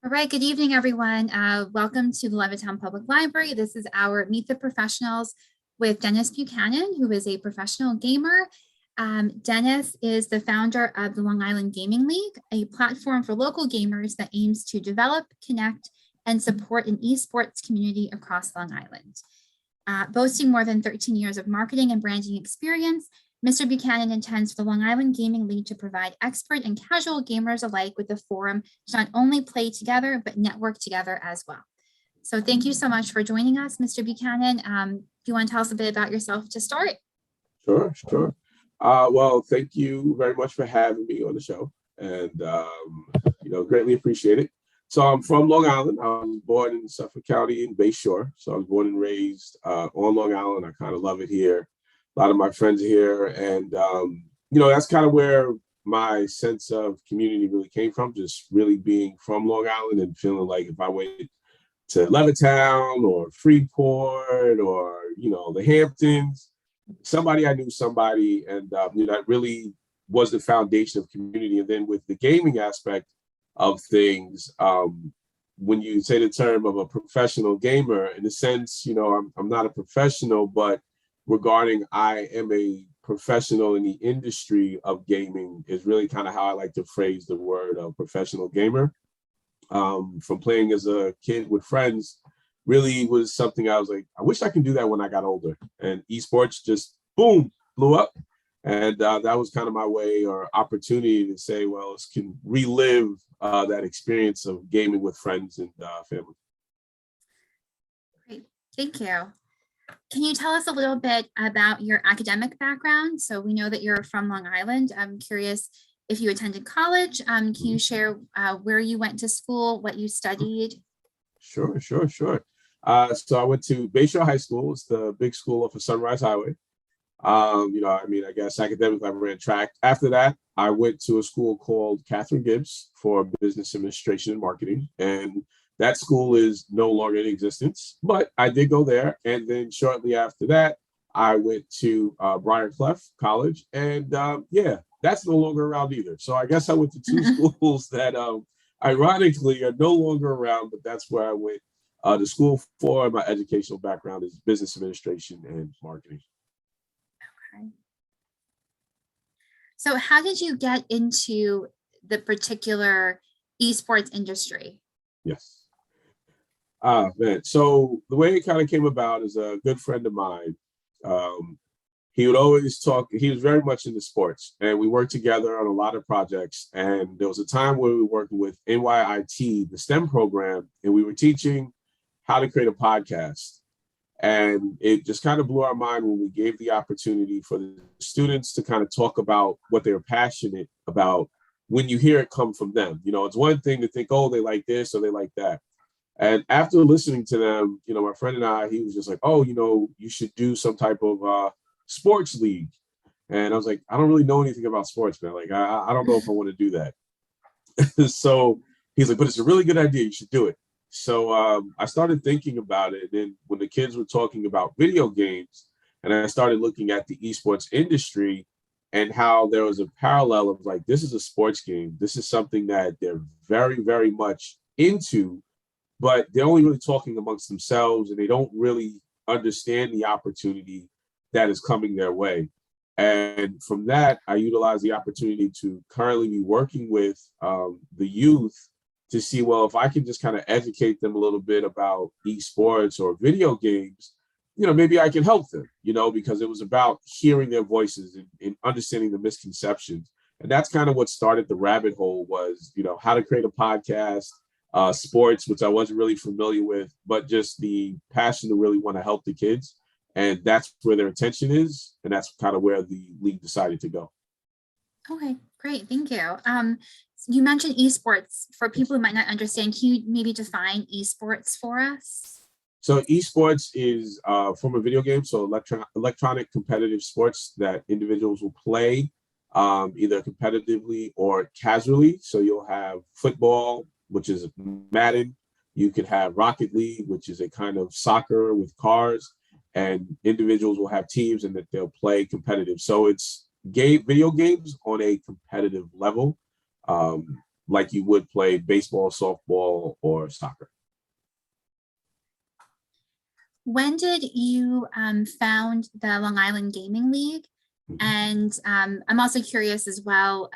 All right, good evening, everyone. Welcome to the Levittown Public Library. This is our Meet the Professionals with Dennis Buchanan, who is a professional gamer. Dennis is the founder of the Long Island Gaming League, a platform for local gamers that aims to develop, connect, and support an esports community across Long Island. Boasting more than 13 years of marketing and branding experience, Mr. Buchanan intends for the Long Island Gaming League to provide expert and casual gamers alike with a forum to not only play together, but network together as well. So thank you so much for joining us, Mr. Buchanan. Do you want to tell us a bit about yourself to start? Sure. Well, thank you very much for having me on the show, and greatly appreciate it. So I'm from Long Island. I was born in Suffolk County in Bay Shore. So I was born and raised on Long Island. I kind of love it here. A lot of my friends are here, and that's kind of where my sense of community really came from. Just really being from Long Island and feeling like if I went to Levittown or Freeport or the Hamptons, I knew somebody, and that really was the foundation of community. And then with the gaming aspect of things, when you say the term of a professional gamer, in a sense, I'm not a professional, but regarding I am a professional in the industry of gaming is really kind of how I like to phrase the word of professional gamer. From playing as a kid with friends really was something I was like, I wish I could do that when I got older. And esports just boom, blew up. And that was kind of my way or opportunity to say, well, let's can relive that experience of gaming with friends and family. Great, thank you. Can you tell us a little bit about your academic background? So we know that you're from Long Island. I'm curious if you attended college. Can you share where you went to school, what you studied? Sure. So I went to Bay Shore High School. It's the big school off of Sunrise Highway. I guess academically I ran track. After that, I went to a school called Catherine Gibbs for business administration and marketing. And that school is no longer in existence, but I did go there. And then shortly after that, I went to Briarcliff College. And that's no longer around either. So I guess I went to two schools that ironically are no longer around, but that's where I went to school for. My educational background is business administration and marketing. Okay. So how did you get into the particular esports industry? Yes. Man. So the way it kind of came about is a good friend of mine. He would always talk. He was very much into sports, and we worked together on a lot of projects. And there was a time where we were working with NYIT, the STEM program, and we were teaching how to create a podcast. And it just kind of blew our mind when we gave the opportunity for the students to kind of talk about what they were passionate about when you hear it come from them. It's one thing to think, oh, they like this or they like that. And after listening to them, my friend and I, he was just like, oh, you should do some type of sports league. And I was like, I don't really know anything about sports, man. Like, I don't know if I want to do that. So he's like, but it's a really good idea. You should do it. So I started thinking about it. And then when the kids were talking about video games, and I started looking at the esports industry and how there was a parallel of like, this is a sports game. This is something that they're very, very much into, but they're only really talking amongst themselves and they don't really understand the opportunity that is coming their way. And from that, I utilize the opportunity to currently be working with the youth to see, well, if I can just kind of educate them a little bit about esports or video games, maybe I can help them, because it was about hearing their voices and understanding the misconceptions. And that's kind of what started the rabbit hole was, how to create a podcast, sports, which I wasn't really familiar with, but just the passion to really want to help the kids. And that's where their attention is. And that's kind of where the league decided to go. Okay, great. Thank you. You mentioned esports. For people who might not understand, can you maybe define esports for us? So esports is from a video game, so electronic competitive sports that individuals will play either competitively or casually. So you'll have football, which is Madden. You could have Rocket League, which is a kind of soccer with cars, and individuals will have teams and that they'll play competitive. So it's video games on a competitive level. like you would play baseball, softball, or soccer. When did you found the Long Island Gaming League? And I'm also curious as well,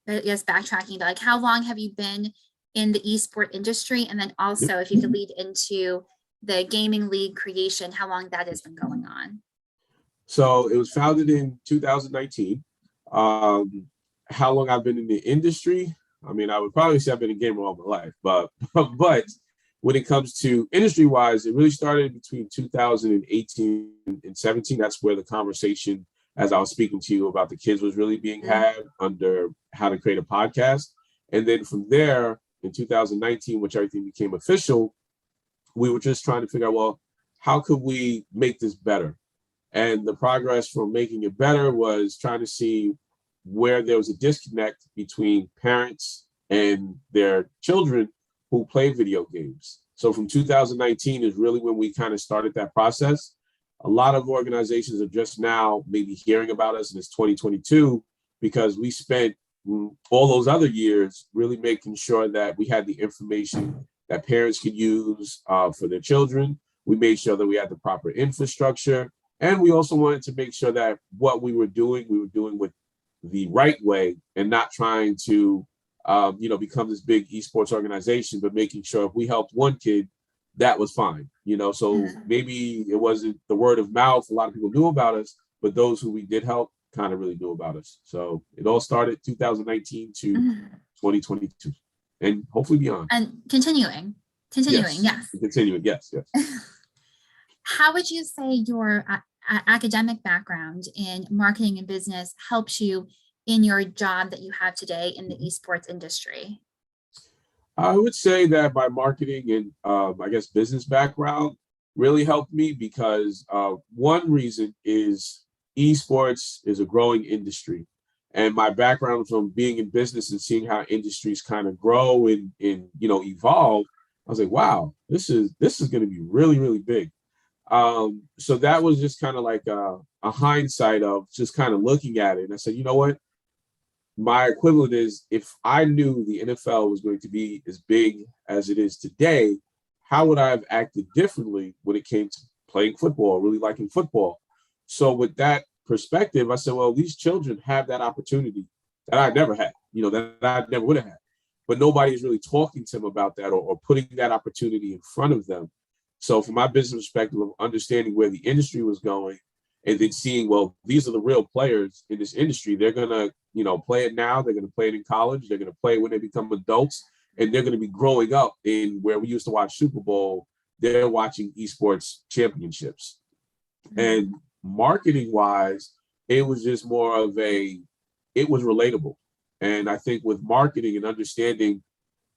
I guess backtracking, like how long have you been in the esport industry? And then also if you could lead into the gaming league creation, how long that has been going on. So it was founded in 2019. How long I've been in the industry? I mean, I would probably say I've been a gamer all my life, but when it comes to industry wise, it really started between 2018 and 17. That's where the conversation, as I was speaking to you about the kids, was really being had under how to create a podcast. And then from there in 2019, which everything became official, we were just trying to figure out, well, how could we make this better? And the progress from making it better was trying to see where there was a disconnect between parents and their children who play video games. So from 2019 is really when we kind of started that process. A lot of organizations are just now maybe hearing about us, and it's 2022 because we spent all those other years really making sure that we had the information that parents could use for their children. We made sure that we had the proper infrastructure. And we also wanted to make sure that what we were doing with the right way and not trying to, become this big esports organization, but making sure if we helped one kid, that was fine. So maybe it wasn't the word of mouth. A lot of people knew about us, but those who we did help kind of really knew about us. So it all started 2019 to 2022 and hopefully beyond. And continuing, yes. Continuing, yes. How would you say your academic background in marketing and business helps you in your job that you have today in the esports industry? I would say that my marketing and business background really helped me because one reason is esports is a growing industry. And my background from being in business and seeing how industries kind of grow and evolve, I was like, wow, this is going to be really, really big. So that was just kind of like a hindsight of just kind of looking at it. And I said, you know what? My equivalent is if I knew the NFL was going to be as big as it is today, how would I have acted differently when it came to playing football, really liking football? So with that perspective, I said, well, these children have that opportunity that I never had, that I never would have had. But nobody is really talking to them about that or putting that opportunity in front of them. So from my business perspective of understanding where the industry was going and then seeing, well, these are the real players in this industry. They're going to, play it now. They're going to play it in college. They're going to play it when they become adults. And they're going to be growing up in where we used to watch Super Bowl. They're watching esports championships. And marketing wise, it was just more of it was relatable. And I think with marketing and understanding,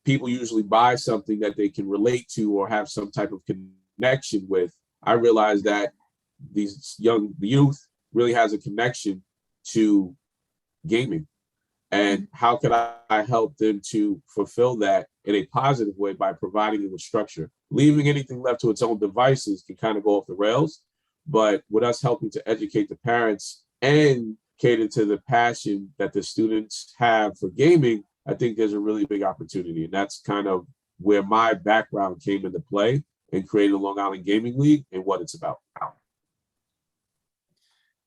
people usually buy something that they can relate to or have some type of connection with. I realized that the youth really has a connection to gaming. And how could I help them to fulfill that in a positive way by providing them with structure? Leaving anything left to its own devices can kind of go off the rails. But with us helping to educate the parents and cater to the passion that the students have for gaming, I think there's a really big opportunity. And that's kind of where my background came into play in creating the Long Island Gaming League and what it's about.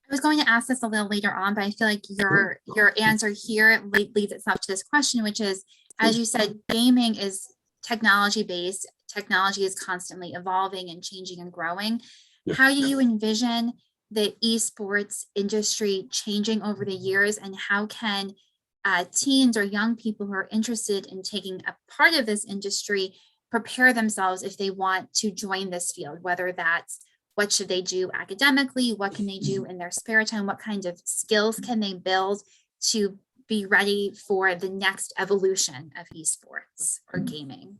I was going to ask this a little later on, but I feel like your answer here leads itself to this question, which is, as you said, gaming is technology based. Technology is constantly evolving and changing and growing. How do you envision the esports industry changing over the years, and how can teens or young people who are interested in taking a part of this industry prepare themselves if they want to join this field, whether that's what should they do academically, what can they do in their spare time, what kinds of skills can they build to be ready for the next evolution of esports or gaming?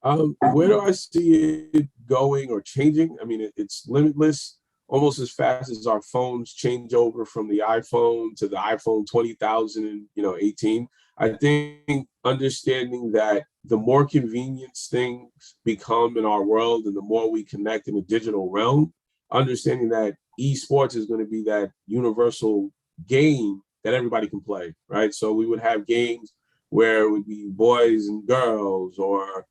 Where do I see it going or changing? I mean, it's limitless, almost as fast as our phones change over from the iPhone to the iPhone 20,000 and 18. I think understanding that the more convenience things become in our world and the more we connect in the digital realm, understanding that esports is going to be that universal game that everybody can play, right? So we would have games where it would be boys and girls, or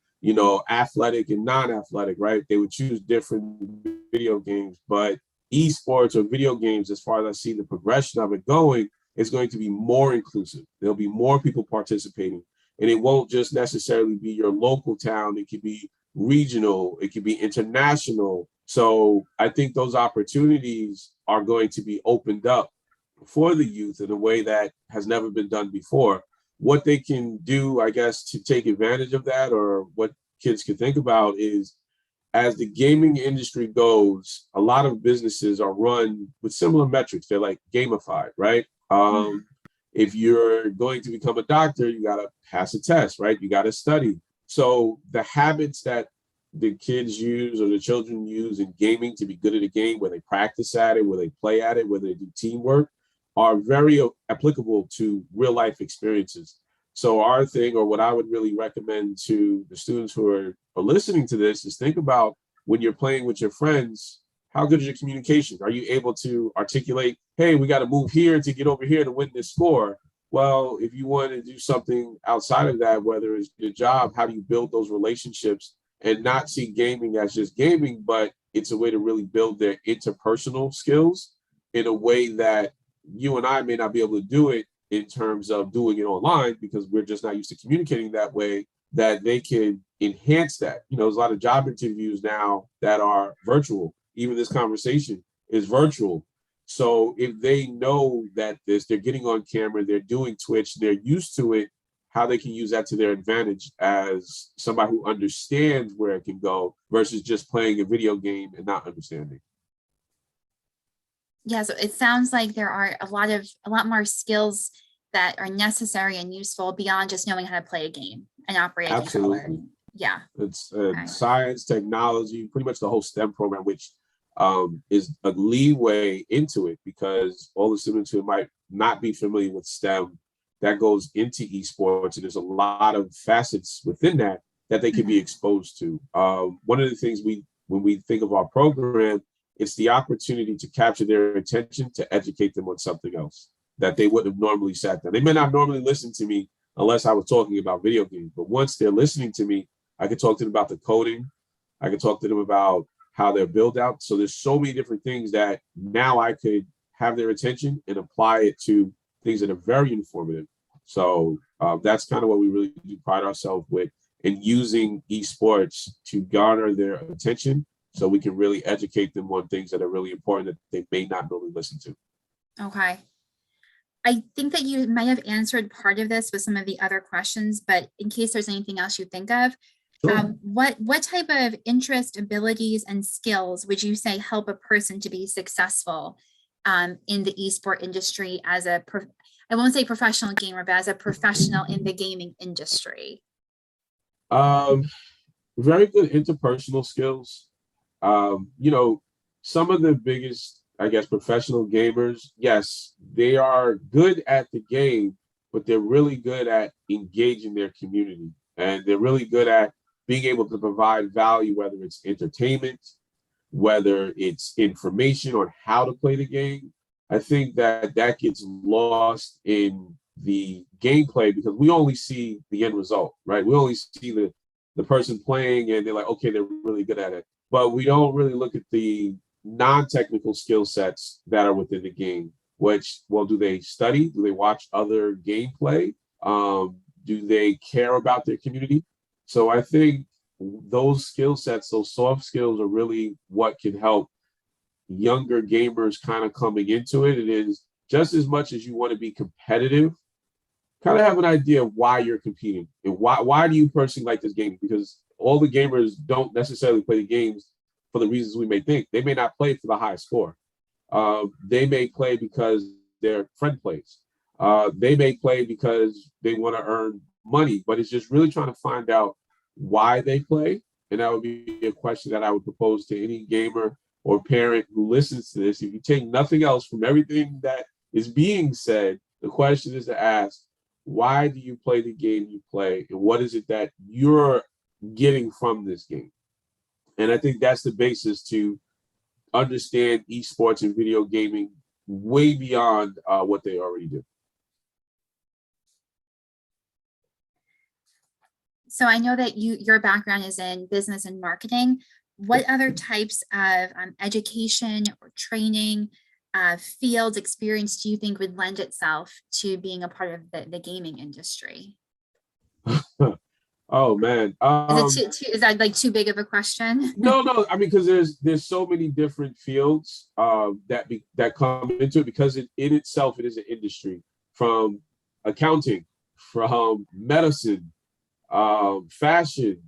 athletic and non-athletic, right? They would choose different video games, but esports or video games, as far as I see the progression of it going, is going to be more inclusive. There'll be more people participating, and it won't just necessarily be your local town. It could be regional, it could be international. So I think those opportunities are going to be opened up for the youth in a way that has never been done before. What they can do, I guess, to take advantage of that, or what kids can think about, is as the gaming industry goes, a lot of businesses are run with similar metrics. They're like gamified, right? If you're going to become a doctor, you got to pass a test, right? You got to study. So the habits that the kids use or the children use in gaming to be good at a game, where they practice at it, where they play at it, where they do teamwork, are very applicable to real life experiences. So our thing, or what I would really recommend to the students who are listening to this, is think about when you're playing with your friends, how good is your communication? Are you able to articulate, hey, we got to move here to get over here to win this score? Well, if you want to do something outside of that, whether it's your job, how do you build those relationships and not see gaming as just gaming, but it's a way to really build their interpersonal skills in a way that you and I may not be able to do it in terms of doing it online, because we're just not used to communicating that way, that they can enhance that. There's a lot of job interviews now that are virtual. Even this conversation is virtual. So if they know that they're getting on camera, they're doing Twitch, they're used to it, how they can use that to their advantage as somebody who understands where it can go versus just playing a video game and not understanding. Yeah, so it sounds like there are a lot more skills that are necessary and useful beyond just knowing how to play a game and operate a controller. Yeah. It's science, technology, pretty much the whole STEM program, which is a leeway into it, because all the students who might not be familiar with STEM, that goes into esports, and there's a lot of facets within that they can be exposed to. One of the things when we think of our program, it's the opportunity to capture their attention, to educate them on something else that they wouldn't have normally sat down. They may not normally listen to me unless I was talking about video games, but once they're listening to me, I could talk to them about the coding. I could talk to them about how they're built out. So there's so many different things that now I could have their attention and apply it to things that are very informative. So that's kind of what we really do pride ourselves with, in using esports to garner their attention, so we can really educate them on things that are really important that they may not normally listen to. Okay. I think that you might have answered part of this with some of the other questions, but in case there's anything else you think of, Sure. What type of interest, abilities, and skills would you say help a person to be successful in the esport industry as I won't say professional gamer, but as a professional in the gaming industry? Very good interpersonal skills. Some of the biggest, I guess, professional gamers, yes, they are good at the game, but they're really good at engaging their community, and they're really good at being able to provide value, whether it's entertainment, whether it's information on how to play the game. I think that gets lost in the gameplay, because we only see the end result, right? We only see the person playing and they're like, okay, they're really good at it. But we don't really look at the non-technical skill sets that are within the game, which, well, do they study? Do they watch other gameplay? Do they care about their community? So I think those skill sets, those soft skills, are really what can help younger gamers kind of coming into it. It is just as much as you want to be competitive, kind of have an idea of why you're competing and why do you personally like this game, because all the gamers don't necessarily play the games for the reasons we may think. They may not play for the high score. They may play because their friend plays. They may play because they want to earn money, but it's just really trying to find out why they play. And that would be a question that I would propose to any gamer or parent who listens to this. If you take nothing else from everything that is being said, the question is to ask, why do you play the game you play? And what is it that you're getting from this game? And I think that's the basis to understand esports and video gaming way beyond what they already do. So I know that your background is in business and marketing. What other types of education or training, field experience do you think would lend itself to being a part of the gaming industry? Oh man. Is that like too big of a question? No. I mean, because there's so many different fields that come into it because in itself it is an industry from accounting, from medicine, fashion,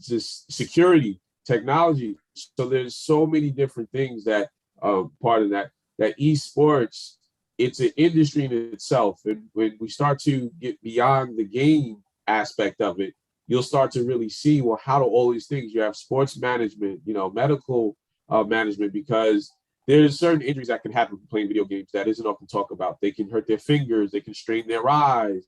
just security, technology. So there's so many different things that part of that esports. It's an industry in itself, and when we start to get beyond the game aspect of it, you'll start to really see, well, how do all these things? You have sports management, medical management, because there's certain injuries that can happen from playing video games that isn't often talked about. They can hurt their fingers, they can strain their eyes,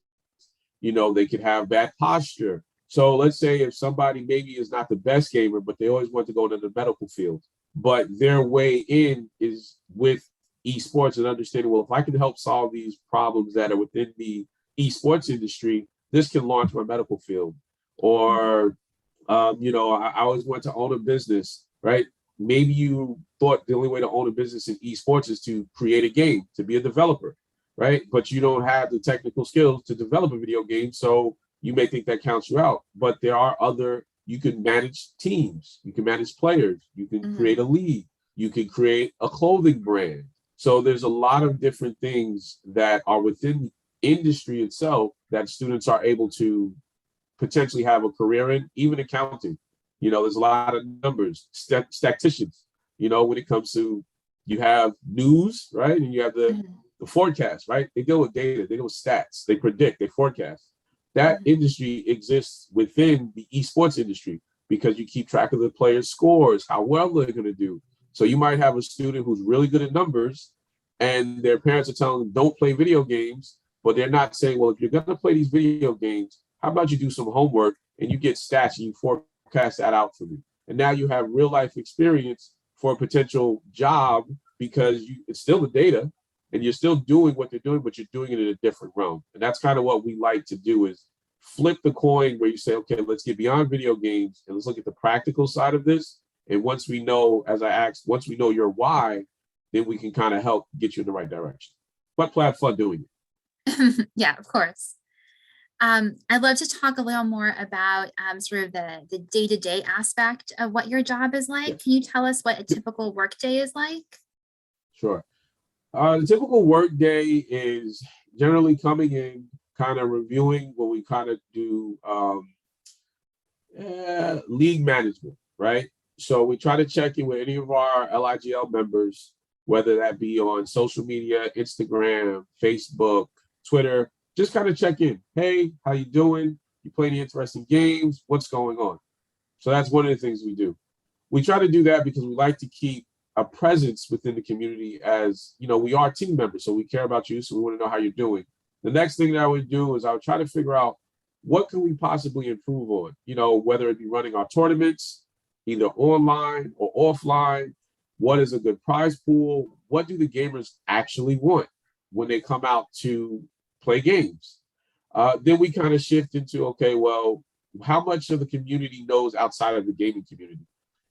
they could have bad posture. So let's say if somebody maybe is not the best gamer, but they always want to go into the medical field, but their way in is with esports and understanding, well, if I can help solve these problems that are within the esports industry, this can launch my medical field. Or, I always want to own a business, right? Maybe you thought the only way to own a business in esports is to create a game, to be a developer, right? But you don't have the technical skills to develop a video game. So you may think that counts you out. But there are you can manage teams, you can manage players, you can create a league, you can create a clothing brand. So there's a lot of different things that are within the industry itself that students are able to potentially have a career in, even accounting. There's a lot of numbers, statisticians, when it comes to, you have news, right? And you have the forecast, right? They deal with data, they deal with stats, they predict, they forecast. That industry exists within the esports industry because you keep track of the players' scores, how well they're going to do. So you might have a student who's really good at numbers and their parents are telling them, don't play video games, but they're not saying, well, if you're going to play these video games, how about you do some homework and you get stats and you forecast that out for me? And now you have real life experience for a potential job because it's still the data and you're still doing what they're doing, but you're doing it in a different realm. And that's kind of what we like to do, is flip the coin where you say, okay, let's get beyond video games and let's look at the practical side of this. And once we know, as I asked, once we know your why, then we can kind of help get you in the right direction. But have fun doing it. Yeah, of course. I'd love to talk a little more about sort of the day-to-day aspect of what your job is like. Yeah. Can you tell us what a typical workday is like? Sure. The typical workday is generally coming in, kind of reviewing what we kind of do league management, right? So we try to check in with any of our LIGL members, whether that be on social media, Instagram, Facebook, Twitter, just kind of check in. Hey, how you doing? You play any interesting games? What's going on? So that's one of the things we do. We try to do that because we like to keep a presence within the community, as we are team members, so we care about you, so we want to know how you're doing. The next thing that I would do is I would try to figure out what can we possibly improve on, whether it be running our tournaments, either online or offline. What is a good prize pool? What do the gamers actually want when they come out to play games? Then we kind of shift into, okay, well, how much of the community knows outside of the gaming community?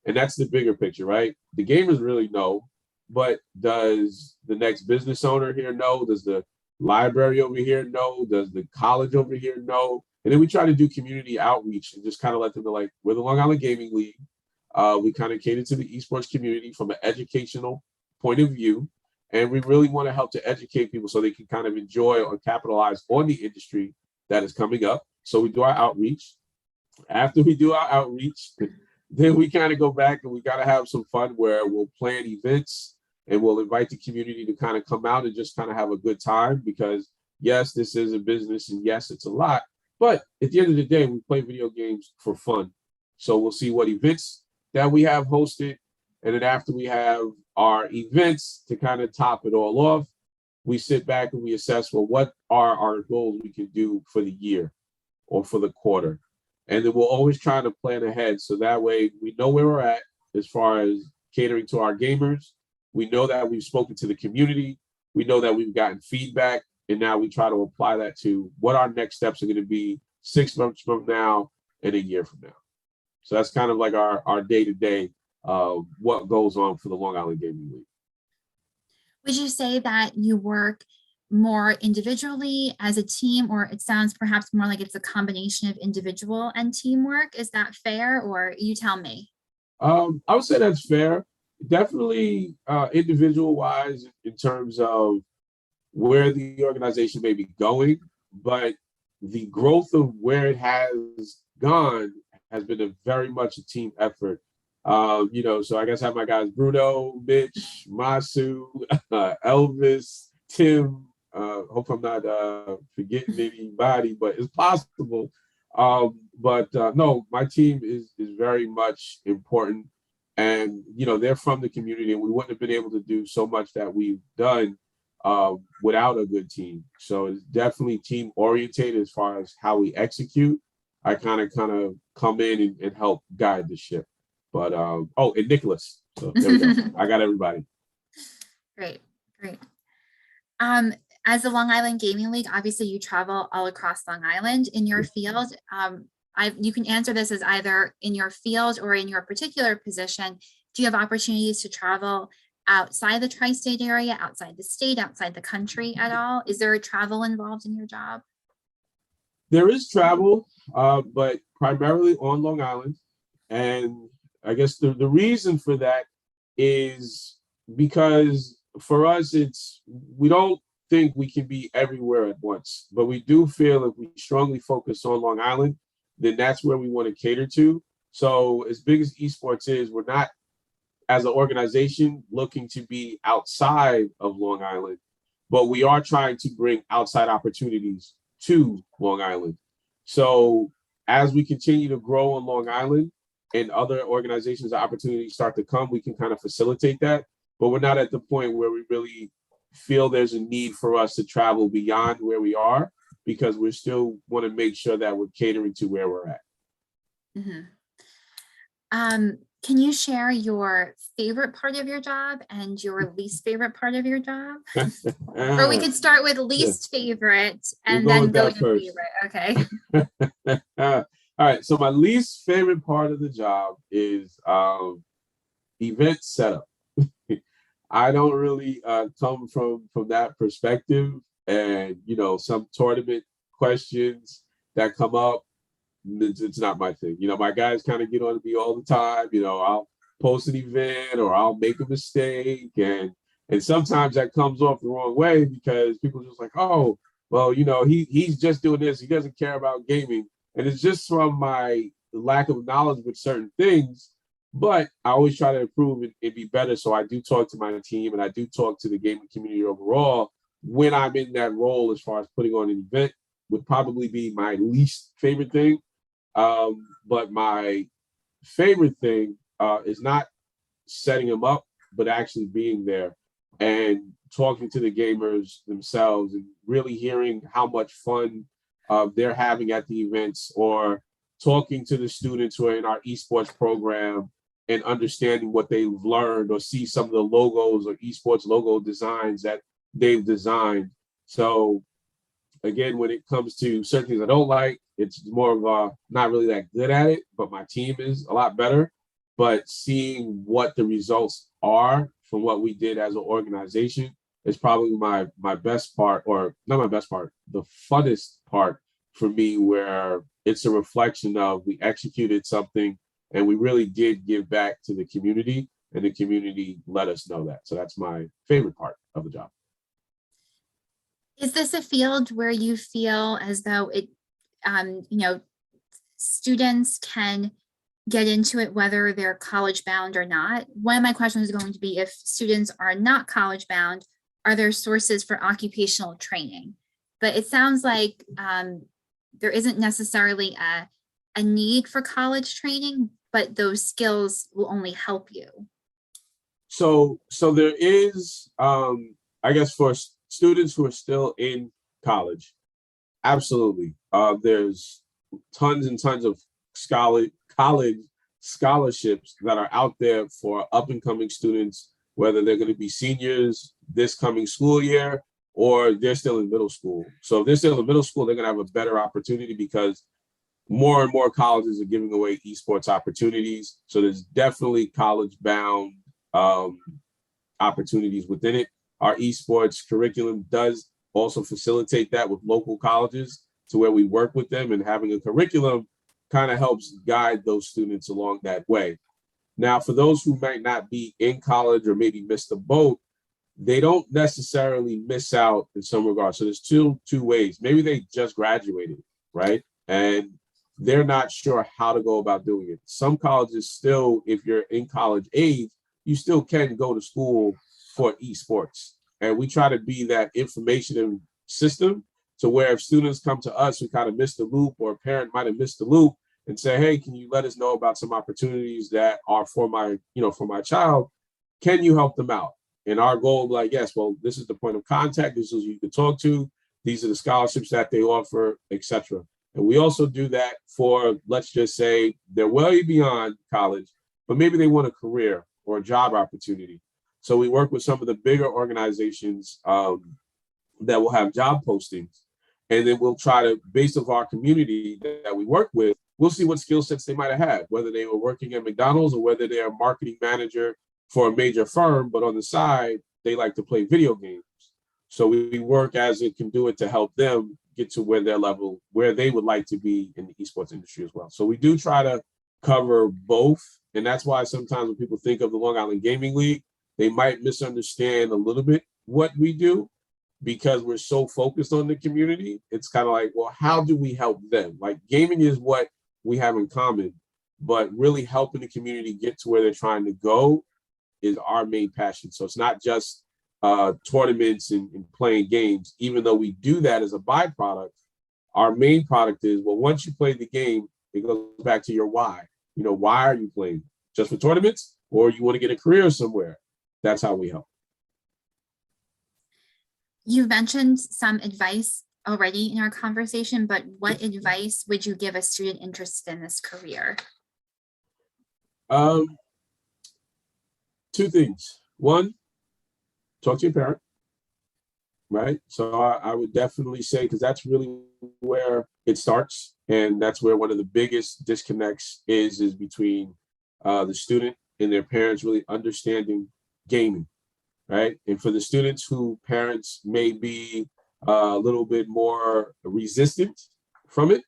And that's the bigger picture, right? The gamers really know, but does the next business owner here know? Does the library over here know? Does the college over here know? And then we try to do community outreach and just kind of let them know, like, we're the Long Island Gaming League. We kind of cater to the esports community from an educational point of view. And we really want to help to educate people so they can kind of enjoy or capitalize on the industry that is coming up. So we do our outreach. After we do our outreach, then we kind of go back and we got to have some fun where we'll plan events and we'll invite the community to kind of come out and just kind of have a good time, because yes, this is a business and yes, it's a lot. But at the end of the day, we play video games for fun. So we'll see what events that we have hosted. And then after we have our events to kind of top it all off, we sit back and we assess, well, what are our goals we can do for the year or for the quarter? And then we'll always try to plan ahead. So that way we know where we're at as far as catering to our gamers. We know that we've spoken to the community. We know that we've gotten feedback And now we try to apply that to what our next steps are going to be 6 months from now and a year from now. So that's kind of like our day-to-day what goes on for the Long Island Gaming League. Would you say that you work more individually as a team, or it sounds perhaps more like it's a combination of individual and teamwork? Is that fair, or you tell me? I would say that's fair. Definitely individual wise in terms of where the organization may be going, but the growth of where it has gone has been a very much a team effort. So I guess I have my guys Bruno, Mitch, Masu, Elvis, Tim. Hope I'm not forgetting anybody, but it's possible. But no, my team is very much important, and they're from the community, and we wouldn't have been able to do so much that we've done without a good team. So it's definitely team orientated as far as how we execute. I kind of come in and help guide the ship. But and Nicholas. So there we go. I got everybody. Great. As the Long Island Gaming League, obviously you travel all across Long Island in your field. You can answer this as either in your field or in your particular position. Do you have opportunities to travel outside the tri-state area, outside the state, outside the country at all? Is there travel involved in your job? There is travel, but primarily on Long Island. And I guess the reason for that is because for us, we don't think we can be everywhere at once, but we do feel if we strongly focus on Long Island, then that's where we want to cater to. So as big as esports is, we're not, as an organization, looking to be outside of Long Island, but we are trying to bring outside opportunities to Long Island. So as we continue to grow on Long Island and other organizations' opportunities start to come, we can kind of facilitate that. But we're not at the point where we really feel there's a need for us to travel beyond where we are, because we still want to make sure that we're catering to where we're at. Mm-hmm. Can you share your favorite part of your job and your least favorite part of your job? Or we could start with least favorite and then go to favorite. Okay. All right. So my least favorite part of the job is event setup. I don't really come from that perspective, and some tournament questions that come up, it's not my thing. My guys kind of get on to me all the time. I'll post an event or I'll make a mistake, and sometimes that comes off the wrong way because people are just like, oh, well, he's just doing this. He doesn't care about gaming, and it's just from my lack of knowledge with certain things. But I always try to improve and be better. So I do talk to my team and I do talk to the gaming community overall when I'm in that role. As far as putting on an event would probably be my least favorite thing. But my favorite thing is not setting them up, but actually being there and talking to the gamers themselves and really hearing how much fun they're having at the events, or talking to the students who are in our esports program and understanding what they've learned, or see some of the logos or esports logo designs that they've designed. So again, when it comes to certain things I don't like, it's more of not really that good at it, but my team is a lot better. But seeing what the results are from what we did as an organization is probably my best part, or not my best part, the funnest part for me, where it's a reflection of we executed something and we really did give back to the community, and the community let us know that. So that's my favorite part of the job. Is this a field where you feel as though it, students can get into it whether they're college bound or not? One of my questions is going to be, if students are not college bound, are there sources for occupational training? But it sounds like there isn't necessarily a need for college training, but those skills will only help you. So there is, I guess, for students who are still in college, absolutely. There's tons and tons of college scholarships that are out there for up and coming students, whether they're going to be seniors this coming school year, or they're still in middle school. So if they're still in middle school, they're going to have a better opportunity because more and more colleges are giving away esports opportunities. So there's definitely college bound opportunities within it. Our esports curriculum does also facilitate that with local colleges to where we work with them, and having a curriculum kind of helps guide those students along that way. Now, for those who might not be in college or maybe missed the boat, they don't necessarily miss out in some regards. So there's two ways. Maybe they just graduated, right? And they're not sure how to go about doing it. Some colleges still, if you're in college age, you still can go to school for esports. And we try to be that information system to where if students come to us who kind of missed the loop, or a parent might have missed the loop, and say, hey, can you let us know about some opportunities that are for my, for my child? Can you help them out? And our goal, like, yes, well, this is the point of contact. This is who you can talk to. These are the scholarships that they offer, etc. And we also do that for, let's just say, they're way beyond college, but maybe they want a career or a job opportunity. So we work with some of the bigger organizations that will have job postings. And then we'll try to, based off our community that we work with, we'll see what skill sets they might have had, whether they were working at McDonald's or whether they're a marketing manager for a major firm, but on the side, they like to play video games. So we work as a conduit to help them get to where their level, where they would like to be in the esports industry as well. So we do try to cover both. And that's why sometimes when people think of the Long Island Gaming League, they might misunderstand a little bit what we do, because we're so focused on the community. It's kind of like, well, how do we help them? Like, gaming is what we have in common, but really helping the community get to where they're trying to go is our main passion. So it's not just tournaments and playing games, even though we do that as a byproduct. Our main product is, well, once you play the game, it goes back to your why. Why are you playing? Just for tournaments, or you want to get a career somewhere? That's how we help. You mentioned some advice already in our conversation, but what advice would you give a student interested in this career? Two things. One, talk to your parent, right? So I would definitely say, because that's really where it starts. And that's where one of the biggest disconnects is between the student and their parents really understanding gaming, right? And for the students who parents may be a little bit more resistant from it,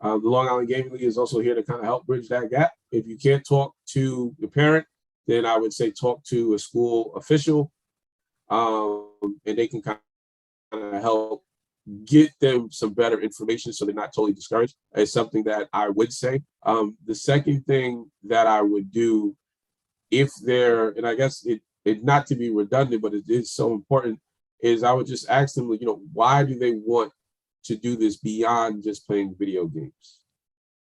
the Long Island Gaming League is also here to kind of help bridge that gap. If you can't talk to the parent, then I would say talk to a school official, and they can kind of help get them some better information so they're not totally discouraged. It's something that I would say. The second thing that I would do, if they're, and I guess it not to be redundant, but it is so important, is I would just ask them, why do they want to do this beyond just playing video games?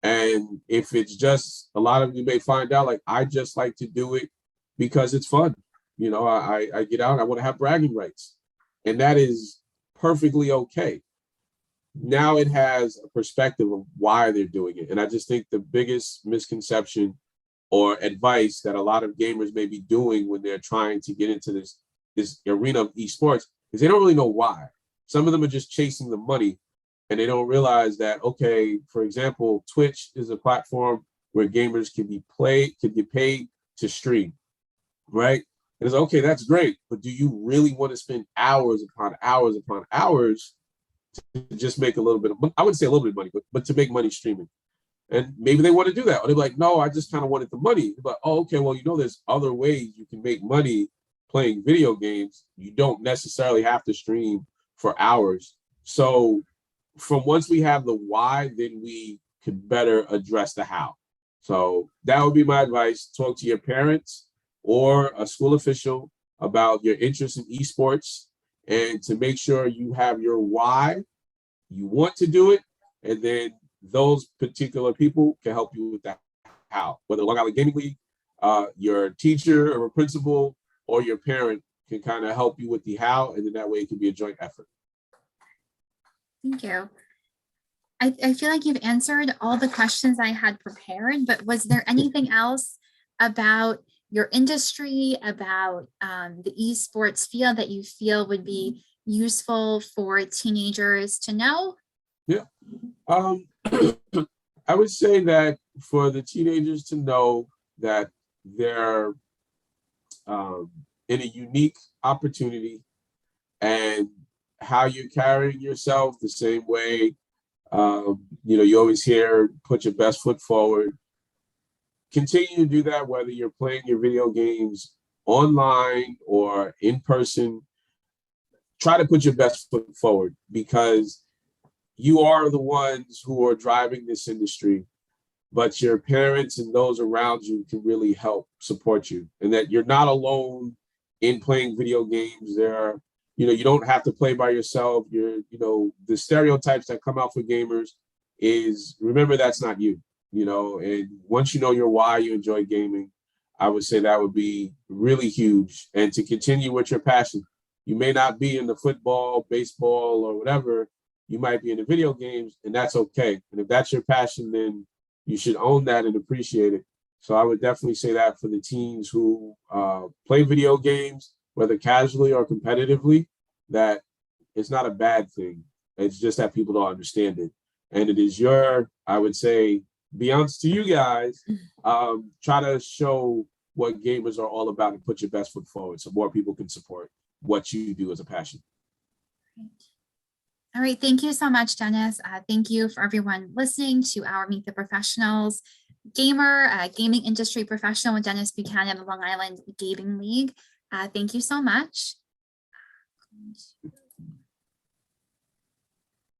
And if it's just, a lot of you may find out, like, I just like to do it because it's fun. I get out and I want to have bragging rights. And that is perfectly okay. Now it has a perspective of why they're doing it. And I just think the biggest misconception or advice that a lot of gamers may be doing when they're trying to get into this arena of esports is they don't really know why. Some of them are just chasing the money, and they don't realize that, okay, for example, Twitch is a platform where gamers can get paid to stream, right? And it's okay, that's great, but do you really want to spend hours upon hours upon hours to just make a little bit of, I wouldn't say a little bit of money, but to make money streaming? And maybe they want to do that. Or they're like, no, I just kind of wanted the money. But, oh, okay, well, there's other ways you can make money playing video games. You don't necessarily have to stream for hours. So from once we have the why, then we could better address the how. So that would be my advice. Talk to your parents or a school official about your interest in esports, and to make sure you have your why, you want to do it, and then those particular people can help you with that how. Whether Long Island Gaming League, your teacher or a principal, or your parent can kind of help you with the how, and then that way it can be a joint effort. Thank you. I feel like you've answered all the questions I had prepared, but was there anything else about your industry, about the esports field that you feel would be useful for teenagers to know? Yeah. I would say that for the teenagers to know that they're in a unique opportunity, and how you're carrying yourself the same way. You always hear put your best foot forward. Continue to do that whether you're playing your video games online or in person. Try to put your best foot forward, because you are the ones who are driving this industry, but your parents and those around you can really help support you, and that you're not alone in playing video games. You don't have to play by yourself. The stereotypes that come out for gamers is, remember, that's not you, and once you know your why you enjoy gaming, I would say that would be really huge. And to continue with your passion, you may not be in the football, baseball, or whatever, you might be in the video games, and that's okay. And if that's your passion, then you should own that and appreciate it. So I would definitely say that for the teens who play video games, whether casually or competitively, that it's not a bad thing. It's just that people don't understand it. And it is I would say, beyond to you guys, try to show what gamers are all about and put your best foot forward so more people can support what you do as a passion. All right, thank you so much, Dennis. Thank you for everyone listening to our Meet the Professionals gaming industry professional with Dennis Buchanan of the Long Island Gaming League. Thank you so much.